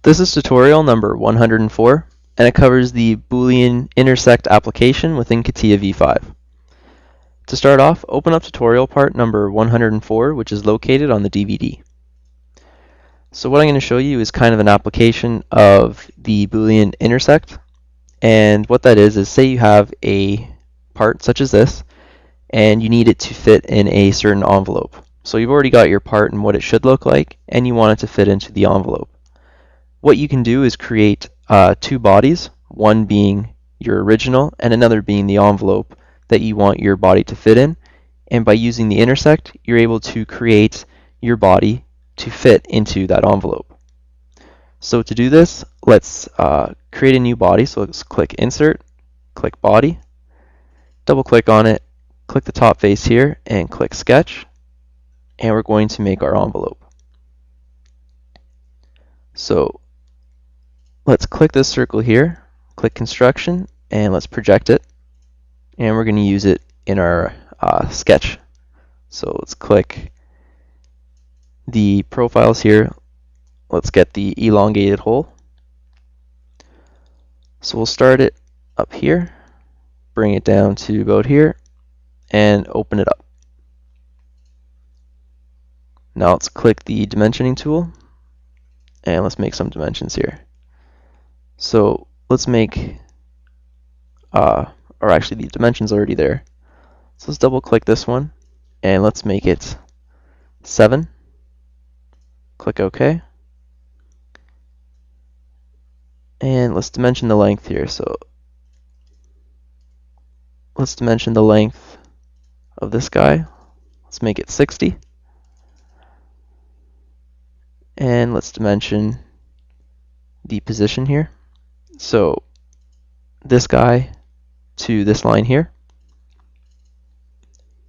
This is tutorial number 104, and it covers the Boolean intersect application within Catia V5. To start off, open up tutorial part number 104, which is located on the DVD. So what I'm going to show you is kind of an application of the Boolean intersect, and what that is say you have a part such as this, and you need it to fit in a certain envelope. So you've already got your part and what it should look like, and you want it to fit into the envelope. What you can do is create two bodies, one being your original and another being the envelope that you want your body to fit in. And by using the intersect, you're able to create your body to fit into that envelope. So to do this, let's create a new body. So let's click Insert, click Body, double click on it, click the top face here, and click Sketch. And we're going to make our envelope. So let's click this circle here, click Construction, and let's project it. And we're going to use it in our sketch. So let's click the profiles here. Let's get the elongated hole. So we'll start it up here, bring it down to about here, and open it up. Now let's click the dimensioning tool, and let's make some dimensions here. So let's make, or actually the dimension's already there. So let's double click this one, and let's make it 7. Click OK. And let's dimension the length here. So let's dimension the length of this guy. Let's make it 60. And let's dimension the position here. So this guy to this line here.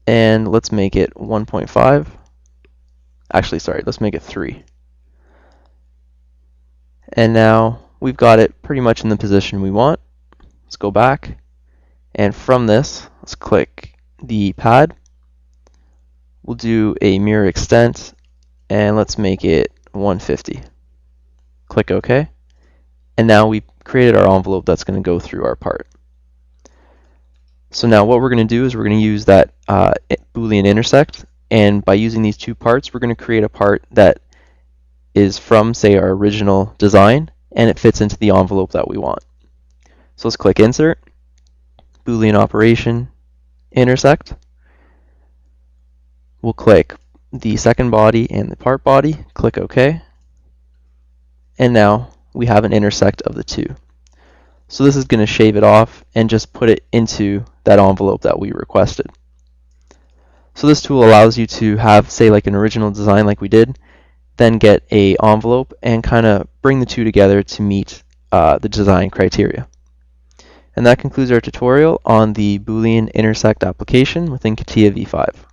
And let's make it 1.5. Actually, sorry, let's make it 3. And now we've got it pretty much in the position we want. Let's go back. And from this, let's click the pad. We'll do a mirror extent, and let's make it 150. Click OK. And now we've created our envelope that's going to go through our part. So now what we're going to do is we're going to use that Boolean intersect, and by using these two parts, we're going to create a part that is from, say, our original design, and it fits into the envelope that we want. So let's click Insert, Boolean operation, intersect. We'll click the second body and the part body, click OK, and now we have an intersect of the two. So this is going to shave it off and just put it into that envelope that we requested. So this tool allows you to have, say, like an original design like we did, then get a envelope and kind of bring the two together to meet the design criteria. And that concludes our tutorial on the Boolean intersect application within Catia V5.